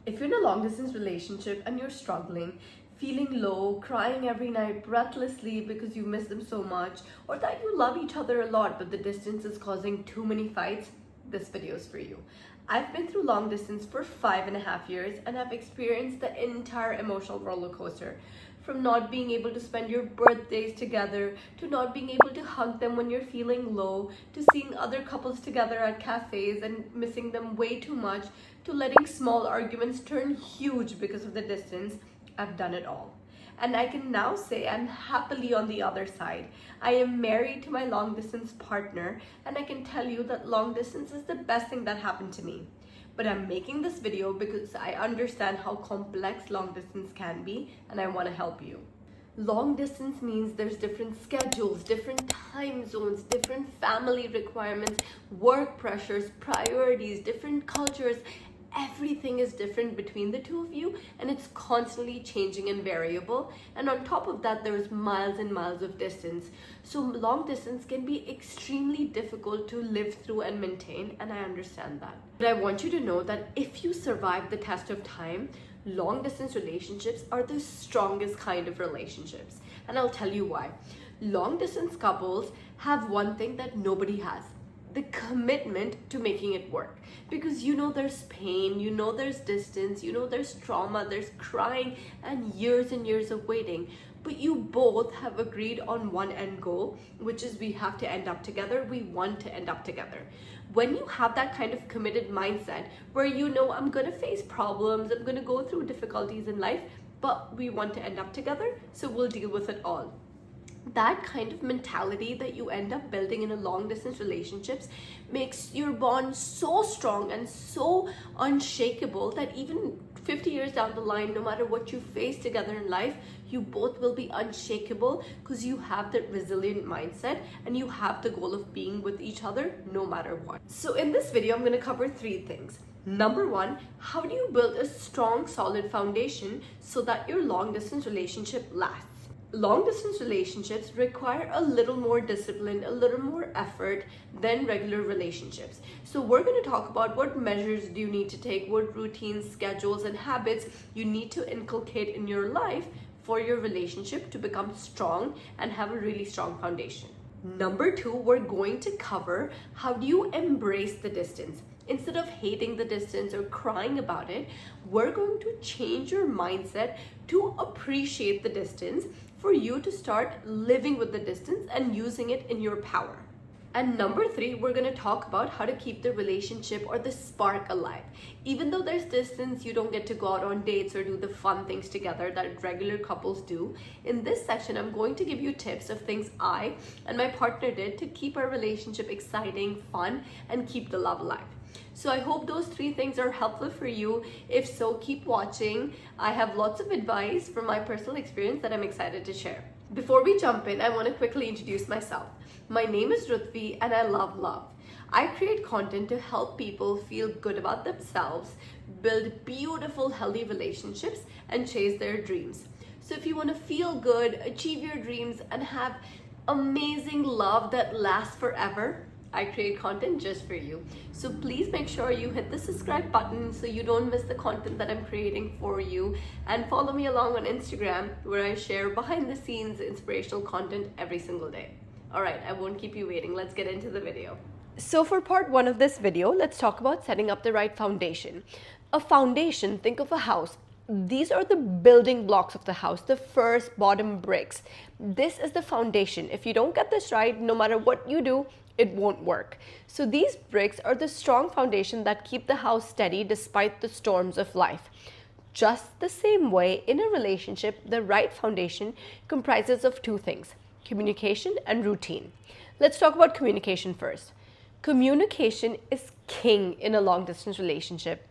If you're in a long distance relationship and you're struggling, feeling low, crying every night breathlessly because you miss them so much, or that you love each other a lot but the distance is causing too many fights, this video is for you. I've been through long distance for 5.5 years and I've experienced the entire emotional roller coaster. From not being able to spend your birthdays together, to not being able to hug them when you're feeling low, to seeing other couples together at cafes and missing them way too much, to letting small arguments turn huge because of the distance. I've done it all. And I can now say I'm happily on the other side. I am married to my long distance partner, and I can tell you that long distance is the best thing that happened to me. But I'm making this video because I understand how complex long distance can be, and I want to help you. Long distance means there's different schedules, different time zones, different family requirements, work pressures, priorities, different cultures. Everything is different between the two of you, and it's constantly changing and variable. And on top of that, there's miles and miles of distance. So long distance can be extremely difficult to live through and maintain, and I understand that. But I want you to know that if you survive the test of time, long distance relationships are the strongest kind of relationships. And I'll tell you why. Long distance couples have one thing that nobody has: the commitment to making it work. Because you know there's pain, you know there's distance, you know there's trauma, there's crying and years of waiting. But you both have agreed on one end goal, which is we have to end up together. We want to end up together. When you have that kind of committed mindset where you know I'm gonna face problems, I'm gonna go through difficulties in life, but we want to end up together, so we'll deal with it all. That kind of mentality that you end up building in a long distance relationships makes your bond so strong and so unshakable that even 50 years down the line, no matter what you face together in life, you both will be unshakable because you have that resilient mindset and you have the goal of being with each other no matter what. So in this video, I'm going to cover 3 things. Number 1, how do you build a strong, solid foundation so that your long distance relationship lasts? Long distance relationships require a little more discipline, a little more effort than regular relationships. So we're going to talk about what measures do you need to take, what routines, schedules, and habits you need to inculcate in your life for your relationship to become strong and have a really strong foundation. Number 2, we're going to cover how do you embrace the distance. Instead of hating the distance or crying about it, we're going to change your mindset to appreciate the distance for you to start living with the distance and using it in your power. And number 3, we're going to talk about how to keep the relationship or the spark alive. Even though there's distance, you don't get to go out on dates or do the fun things together that regular couples do. In this section, I'm going to give you tips of things I and my partner did to keep our relationship exciting, fun, and keep the love alive. So I hope those 3 things are helpful for you. If so, keep watching. I have lots of advice from my personal experience that I'm excited to share. Before we jump in, I want to quickly introduce myself. My name is Rutvi and I love love. I create content to help people feel good about themselves, build beautiful, healthy relationships, and chase their dreams. So if you want to feel good, achieve your dreams, and have amazing love that lasts forever, I create content just for you. So please make sure you hit the subscribe button so you don't miss the content that I'm creating for you, and follow me along on Instagram where I share behind the scenes inspirational content every single day. All right, I won't keep you waiting. Let's get into the video. So for part 1 of this video, let's talk about setting up the right foundation. A foundation, think of a house. These are the building blocks of the house, the first bottom bricks. This is the foundation. If you don't get this right, no matter what you do, it won't work. So these bricks are the strong foundation that keep the house steady despite the storms of life. Just the same way, in a relationship, the right foundation comprises of 2 things: communication and routine. Let's talk about communication first. Communication is king in a long distance relationship.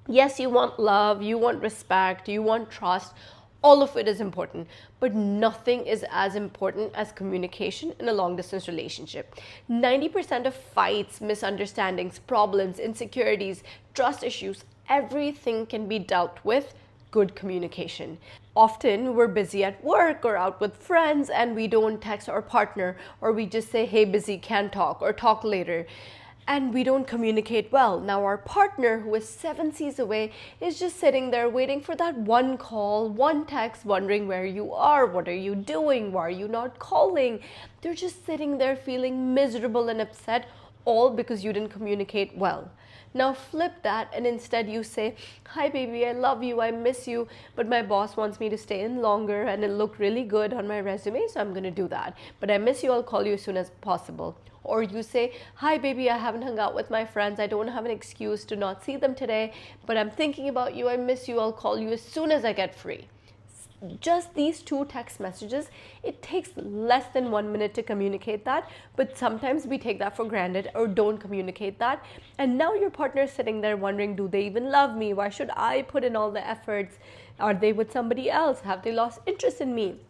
Yes, you want love, you want respect, you want trust. All of it is important, but nothing is as important as communication in a long distance relationship. 90% of fights, misunderstandings, problems, insecurities, trust issues, everything can be dealt with good communication. Often we're busy at work or out with friends and we don't text our partner, or we just say, hey, busy, can't talk, or talk later. and we don't communicate well. Now our partner, who is 7 seas away, is just sitting there waiting for that one call, one text, wondering where you are, what are you doing, why are you not calling. They're just sitting there feeling miserable and upset, all because you didn't communicate well. Now flip that and instead you say, hi baby, I love you, I miss you, but my boss wants me to stay in longer and it looked really good on my resume, so I'm gonna do that. But I miss you, I'll call you as soon as possible. Or you say, hi baby, I haven't hung out with my friends, I don't have an excuse to not see them today, but I'm thinking about you, I miss you, I'll call you as soon as I get free. Just these 2 text messages, it takes less than 1 minute to communicate that, but sometimes we take that for granted or don't communicate that, and now your partner is sitting there wondering, do they even love me? Why should I put in all the efforts? Are they with somebody else? Have they lost interest in me?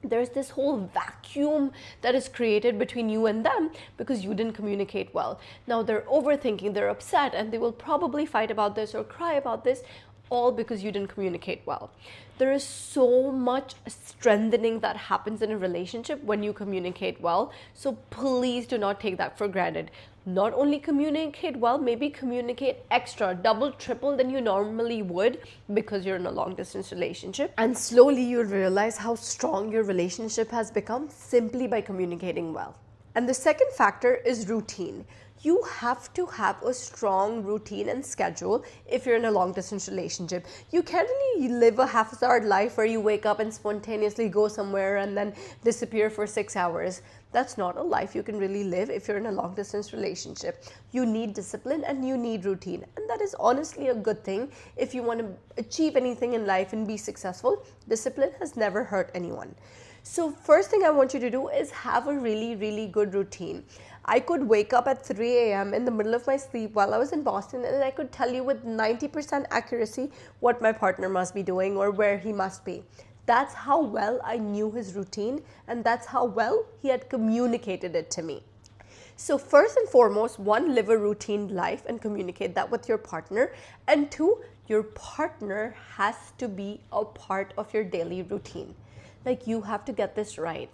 There's this whole vacuum that is created between you and them because you didn't communicate well. Now they're overthinking, they're upset, and they will probably fight about this or cry about this, all because you didn't communicate well. There is so much strengthening that happens in a relationship when you communicate well. So please do not take that for granted. Not only communicate well, maybe communicate extra, double, triple than you normally would because you're in a long distance relationship. And slowly you'll realize how strong your relationship has become simply by communicating well. And the second factor is routine. You have to have a strong routine and schedule if you're in a long distance relationship. You can't really live a haphazard life where you wake up and spontaneously go somewhere and then disappear for 6 hours. That's not a life you can really live if you're in a long distance relationship. You need discipline and you need routine. And that is honestly a good thing if you want to achieve anything in life and be successful. Discipline has never hurt anyone. So first thing I want you to do is have a really, really good routine. I could wake up at 3 a.m. in the middle of my sleep while I was in Boston, and I could tell you with 90% accuracy what my partner must be doing or where he must be. That's how well I knew his routine, and that's how well he had communicated it to me. So first and foremost, 1, live a routine life and communicate that with your partner. And 2, your partner has to be a part of your daily routine. Like, you have to get this right.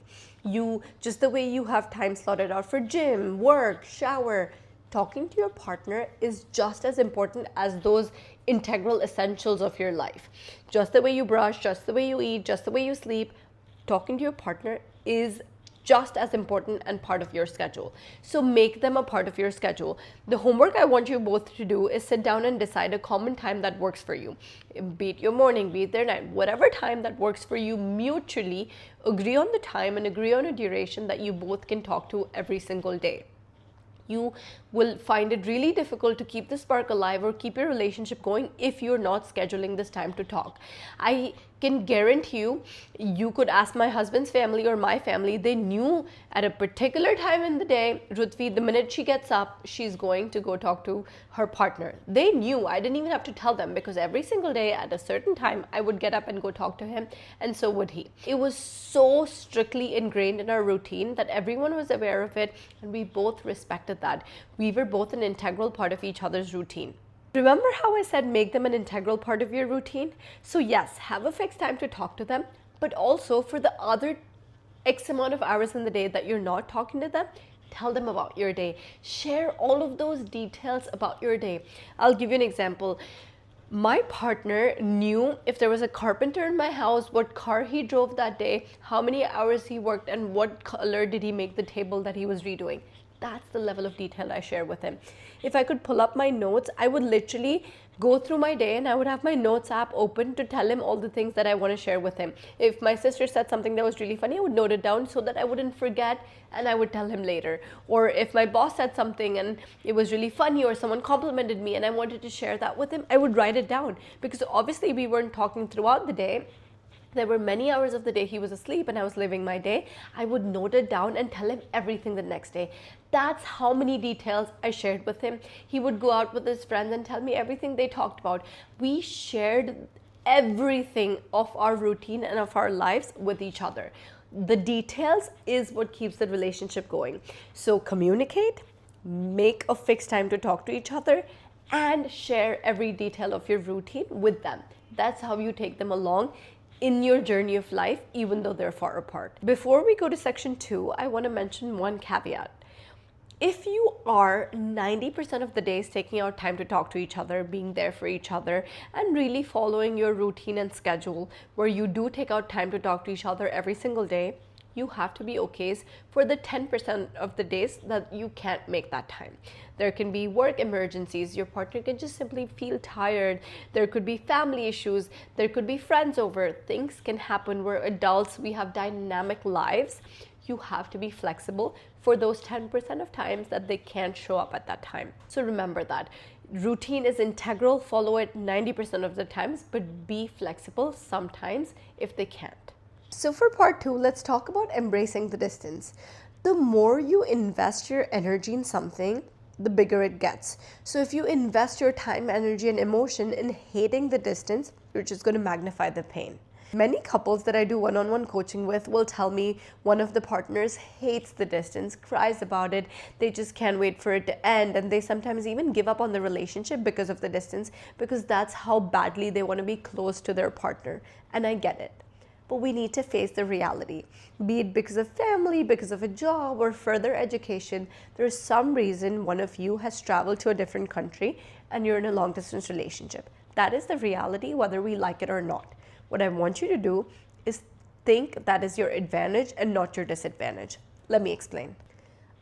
Just the way you have time slotted out for gym, work, shower, talking to your partner is just as important as those integral essentials of your life. Just the way you brush, just the way you eat, just the way you sleep, talking to your partner is just as important and part of your schedule. So make them a part of your schedule. The homework I want you both to do is sit down and decide a common time that works for you. Be it your morning, be it their night, whatever time that works for you mutually, agree on the time and agree on a duration that you both can talk to every single day. You will find it really difficult to keep the spark alive or keep your relationship going if you're not scheduling this time to talk. I can guarantee you, you could ask my husband's family or my family, they knew at a particular time in the day, Rutvi, the minute she gets up, she's going to go talk to her partner. They knew. I didn't even have to tell them because every single day at a certain time, I would get up and go talk to him, and so would he. It was so strictly ingrained in our routine that everyone was aware of it, and we both respected that. We were both an integral part of each other's routine. Remember how I said make them an integral part of your routine? So yes, have a fixed time to talk to them, but also for the other X amount of hours in the day that you're not talking to them, tell them about your day. Share all of those details about your day. I'll give you an example. My partner knew if there was a carpenter in my house, what car he drove that day, how many hours he worked, and what color did he make the table that he was redoing. That's the level of detail I share with him. If I could pull up my notes, I would literally go through my day and I would have my notes app open to tell him all the things that I want to share with him. If my sister said something that was really funny, I would note it down so that I wouldn't forget and I would tell him later. Or if my boss said something and it was really funny or someone complimented me and I wanted to share that with him, I would write it down because obviously we weren't talking throughout the day. There were many hours of the day he was asleep and I was living my day. I would note it down and tell him everything the next day. That's how many details I shared with him. He would go out with his friends and tell me everything they talked about. We shared everything of our routine and of our lives with each other. The details is what keeps the relationship going. So communicate, make a fixed time to talk to each other, and share every detail of your routine with them. That's how you take them along in your journey of life, even though they're far apart. Before we go to section 2, I want to mention one caveat. If you are 90% of the days taking out time to talk to each other, being there for each other, and really following your routine and schedule where you do take out time to talk to each other every single day, you have to be okay for the 10% of the days that you can't make that time. There can be work emergencies, your partner can just simply feel tired, there could be family issues, there could be friends over. Things can happen. We're adults, we have dynamic lives. You have to be flexible for those 10% of times that they can't show up at that time. So remember that. Routine is integral, follow it 90% of the times, but be flexible sometimes if they can't. So for part 2, let's talk about embracing the distance. The more you invest your energy in something, the bigger it gets. So if you invest your time, energy, and emotion in hating the distance, you're just going to magnify the pain. Many couples that I do one-on-one coaching with will tell me one of the partners hates the distance, cries about it, they just can't wait for it to end, and they sometimes even give up on the relationship because of the distance, because that's how badly they want to be close to their partner. And I get it. But we need to face the reality. Be it because of family, because of a job, or further education, there's some reason one of you has traveled to a different country and you're in a long-distance relationship. That is the reality, whether we like it or not. What I want you to do is think that is your advantage and not your disadvantage. Let me explain.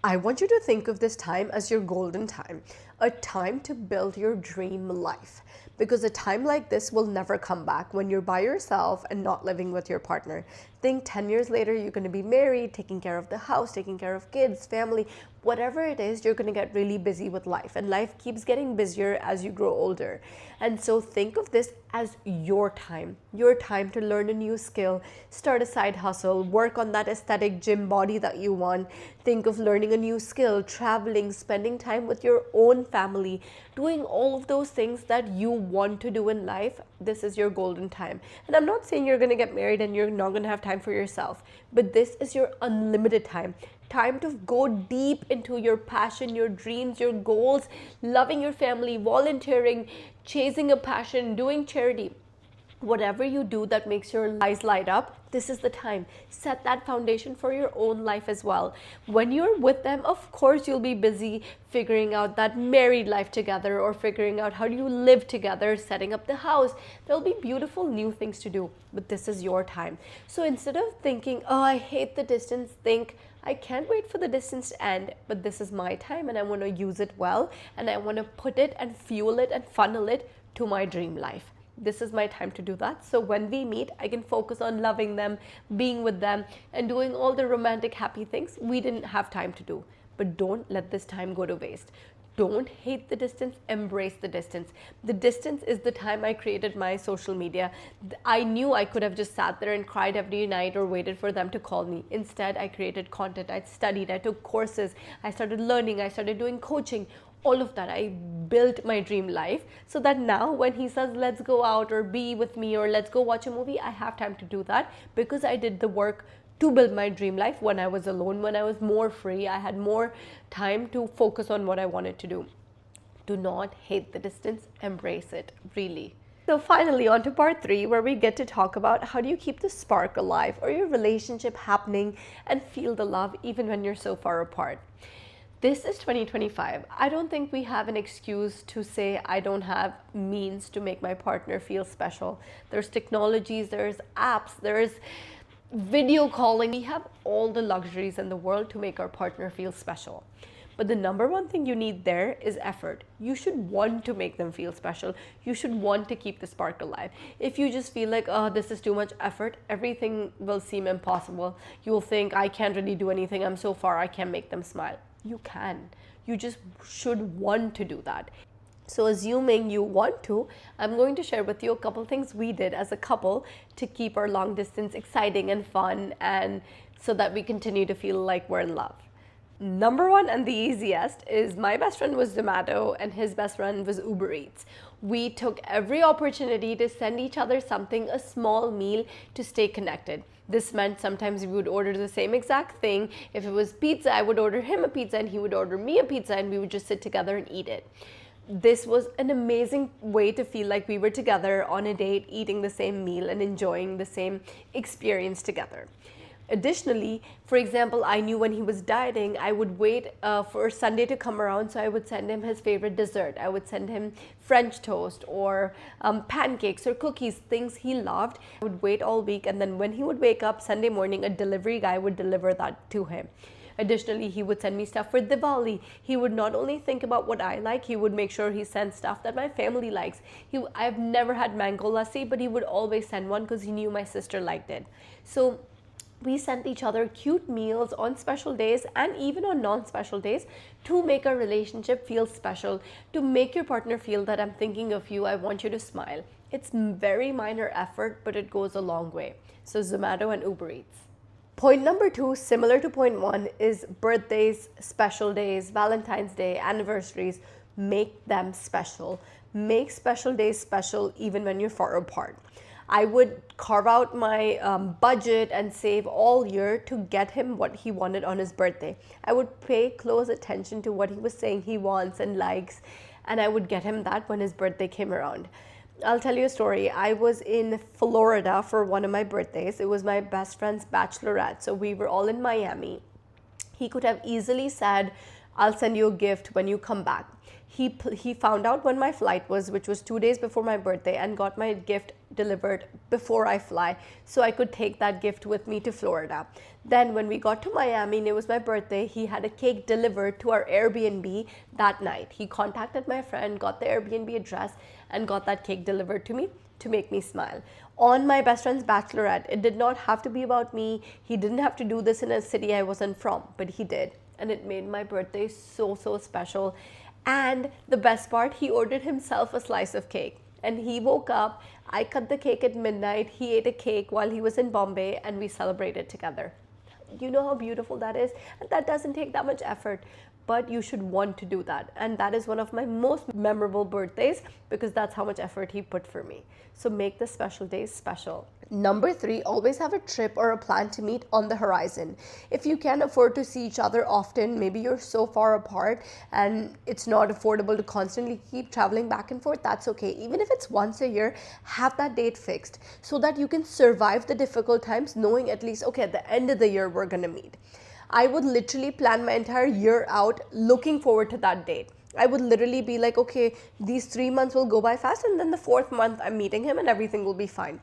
I want you to think of this time as your golden time, a time to build your dream life. Because a time like this will never come back when you're by yourself and not living with your partner. Think 10 years later, you're going to be married, taking care of the house, taking care of kids, family, whatever it is, you're going to get really busy with life. And life keeps getting busier as you grow older. And so think of this as your time to learn a new skill, start a side hustle, work on that aesthetic gym body that you want. Think of learning a new skill, traveling, spending time with your own family, doing all of those things that you want to do in life. This is your golden time. And I'm not saying you're going to get married and you're not going to have time for yourself, but this is your unlimited time to go deep into your passion, your dreams, your goals, loving your family, volunteering, chasing a passion, doing charity. Whatever you do that makes your eyes light up, this is the time. Set that foundation for your own life as well. When you're with them, of course, you'll be busy figuring out that married life together, or figuring out how do you live together, setting up the house. There'll be beautiful new things to do, but this is your time. So instead of thinking, oh, I hate the distance, think, I can't wait for the distance to end, but this is my time and I want to use it well, and I want to put it and fuel it and funnel it to my dream life. This is my time to do that. So when we meet, I can focus on loving them, being with them, and doing all the romantic, happy things we didn't have time to do. But don't let this time go to waste. Don't hate the distance, embrace the distance. The distance is the time I created my social media. I knew I could have just sat there and cried every night or waited for them to call me. Instead, I created content, I studied, I took courses, I started learning, I started doing coaching. All of that, I built my dream life so that now when he says, let's go out or be with me or let's go watch a movie, I have time to do that because I did the work to build my dream life when I was alone, when I was more free. I had more time to focus on what I wanted to do. Do not hate the distance, embrace it, really. So finally, on to part 3, where we get to talk about how do you keep the spark alive or your relationship happening and feel the love even when you're so far apart. This is 2025. I don't think we have an excuse to say I don't have means to make my partner feel special. There's technologies, there's apps, there's video calling. We have all the luxuries in the world to make our partner feel special. But the number one thing you need there is effort. You should want to make them feel special. You should want to keep the spark alive. If you just feel like, oh, this is too much effort, everything will seem impossible. You'll think, I can't really do anything. I'm so far, I can't make them smile. You can. You just should want to do that. So assuming you want to, I'm going to share with you a couple things we did as a couple to keep our long distance exciting and fun, and so that we continue to feel like we're in love. Number one, and the easiest, is my best friend was Zomato and his best friend was Uber Eats. We took every opportunity to send each other something, a small meal, to stay connected. This meant sometimes we would order the same exact thing. If it was pizza, I would order him a pizza and he would order me a pizza, and we would just sit together and eat it. This was an amazing way to feel like we were together on a date, eating the same meal and enjoying the same experience together. Additionally, for example, I knew when he was dieting, I would wait for Sunday to come around, so I would send him his favorite dessert. I would send him French toast or pancakes or cookies, things he loved. I would wait all week, and then when he would wake up Sunday morning, a delivery guy would deliver that to him. Additionally, he would send me stuff for Diwali. He would not only think about what I like, he would make sure he sends stuff that my family likes. I've never had mango lassi, but he would always send one because he knew my sister liked it. So we sent each other cute meals on special days and even on non-special days to make our relationship feel special, to make your partner feel that I'm thinking of you, I want you to smile. It's very minor effort, but it goes a long way. So Zomato and Uber Eats. Point number 2, similar to point 1, is birthdays, special days, Valentine's Day, anniversaries. Make them special. Make special days special even when you're far apart. I would carve out my budget and save all year to get him what he wanted on his birthday. I would pay close attention to what he was saying he wants and likes, and I would get him that when his birthday came around. I'll tell you a story. I was in Florida for one of my birthdays. It was my best friend's bachelorette. So we were all in Miami. He could have easily said, I'll send you a gift when you come back. He found out when my flight was, which was 2 days before my birthday, and got my gift delivered before I fly, so I could take that gift with me to Florida. Then when we got to Miami and it was my birthday, he had a cake delivered to our Airbnb that night. He contacted my friend, got the Airbnb address, and got that cake delivered to me to make me smile. On my best friend's bachelorette, it did not have to be about me. He didn't have to do this in a city I wasn't from, but he did. And it made my birthday so special. And the best part, he ordered himself a slice of cake. And he woke up, I cut the cake at midnight, he ate a cake while he was in Bombay, and we celebrated together. You know how beautiful that is? And that doesn't take that much effort, but you should want to do that. And that is one of my most memorable birthdays because that's how much effort he put for me. So make the special days special. Number 3, always have a trip or a plan to meet on the horizon. If you can't afford to see each other often, maybe you're so far apart and it's not affordable to constantly keep traveling back and forth, that's okay. Even if it's once a year, have that date fixed so that you can survive the difficult times knowing at least, okay, at the end of the year, we're gonna meet. I would literally plan my entire year out looking forward to that date. I would literally be like, okay, these 3 months will go by fast, and then the 4th month I'm meeting him and everything will be fine.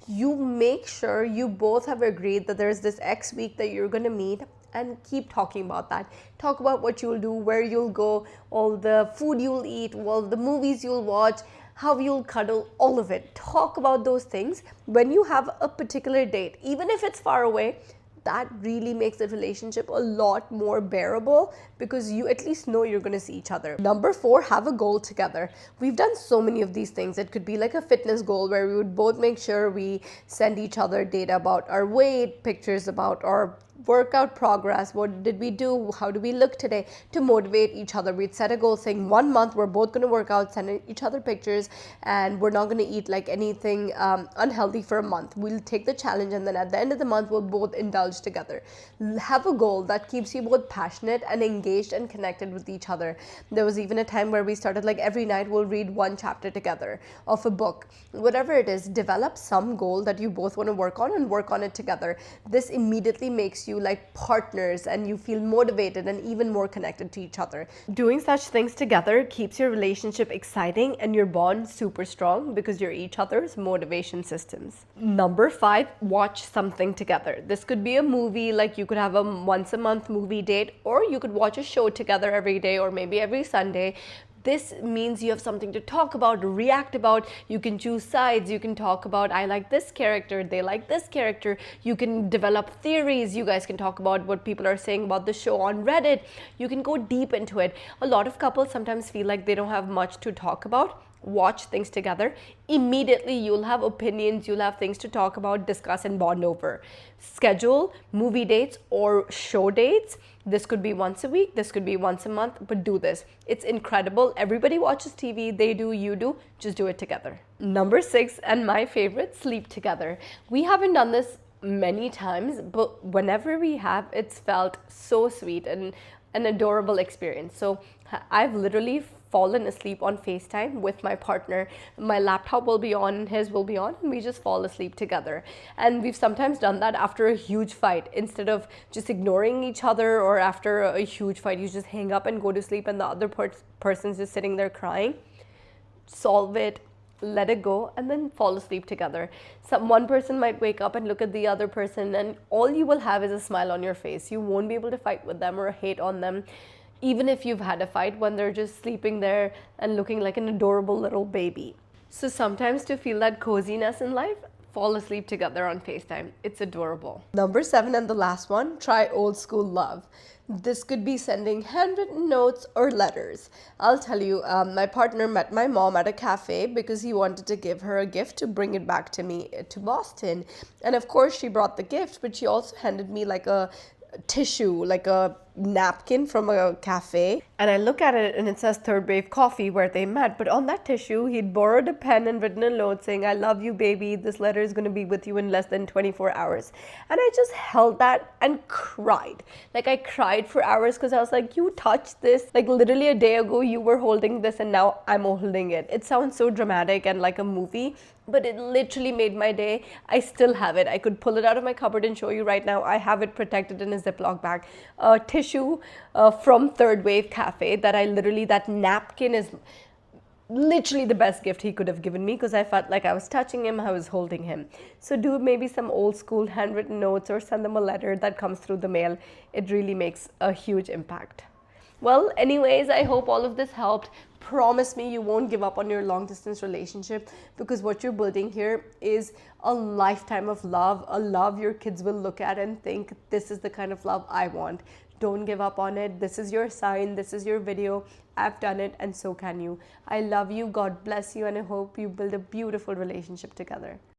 You make sure you both have agreed that there's this X week that you're gonna meet, and keep talking about that. Talk about what you'll do, where you'll go, all the food you'll eat, all the movies you'll watch, how you'll cuddle, all of it. Talk about those things when you have a particular date, even if it's far away. That really makes the relationship a lot more bearable because you at least know you're going to see each other. Number 4, have a goal together. We've done so many of these things. It could be like a fitness goal where we would both make sure we send each other data about our weight, pictures about our workout progress, what did we do, how do we look today, to motivate each other. We'd set a goal saying 1 month we're both going to work out, send each other pictures, and we're not going to eat like anything unhealthy for a month. We'll take the challenge, and then at the end of the month we'll both indulge together. Have a goal that keeps you both passionate and engaged and connected with each other. There was even a time where we started like every night we'll read 1 chapter together of a book. Whatever it is, develop some goal that you both want to work on and work on it together. This immediately makes you like partners and you feel motivated and even more connected to each other. Doing such things together keeps your relationship exciting and your bond super strong because you're each other's motivation systems. Number 5, watch something together. This could be a movie, like you could have a once a month movie date, or you could watch a show together every day or maybe every Sunday. This means you have something to talk about, react about. You can choose sides. You can talk about, I like this character, they like this character. You can develop theories. You guys can talk about what people are saying about the show on Reddit. You can go deep into it. A lot of couples sometimes feel like they don't have much to talk about. Watch things together. Immediately you'll have opinions, you'll have things to talk about, discuss, and bond over. Schedule movie dates or show dates. This could be once a week, this could be once a month, but do this. It's incredible. Everybody watches TV, they do, you do, just do it together. Number 6, and my favorite, sleep together. We haven't done this many times, but whenever we have, it's felt so sweet and an adorable experience. So I've literally fallen asleep on FaceTime with my partner. My laptop will be on, his will be on, and we just fall asleep together. And we've sometimes done that after a huge fight. Instead of just ignoring each other, or after a huge fight, you just hang up and go to sleep, and the other person's just sitting there crying. Solve it, let it go, and then fall asleep together. One person might wake up and look at the other person, and all you will have is a smile on your face. You won't be able to fight with them or hate on them, even if you've had a fight, when they're just sleeping there and looking like an adorable little baby. So sometimes, to feel that coziness in life, fall asleep together on FaceTime. It's adorable. Number 7, and the last one, try old school love. This could be sending handwritten notes or letters. I'll tell you, my partner met my mom at a cafe because he wanted to give her a gift to bring it back to me to Boston. And of course, she brought the gift, but she also handed me like a tissue, like a napkin from a cafe. And I look at it and it says Third Wave Coffee, where they met. But on that tissue, he'd borrowed a pen and written a note saying, "I love you, baby. This letter is going to be with you in less than 24 hours. And I just held that and cried. Like, I cried for hours because I was like, you touched this. Like, literally a day ago, you were holding this and now I'm holding it. It sounds so dramatic and like a movie, but it literally made my day. I still have it. I could pull it out of my cupboard and show you right now. I have it protected in a Ziploc bag. Tissue from Third Wave Cafe that napkin is literally the best gift he could have given me, because I felt like I was touching him, I was holding him. So do maybe some old school handwritten notes or send them a letter that comes through the mail. It really makes a huge impact. Well, anyways, I hope all of this helped. Promise me you won't give up on your long distance relationship, because what you're building here is a lifetime of love, a love your kids will look at and think, this is the kind of love I want. Don't give up on it. This is your sign. This is your video. I've done it, and so can you. I love you. God bless you, and I hope you build a beautiful relationship together.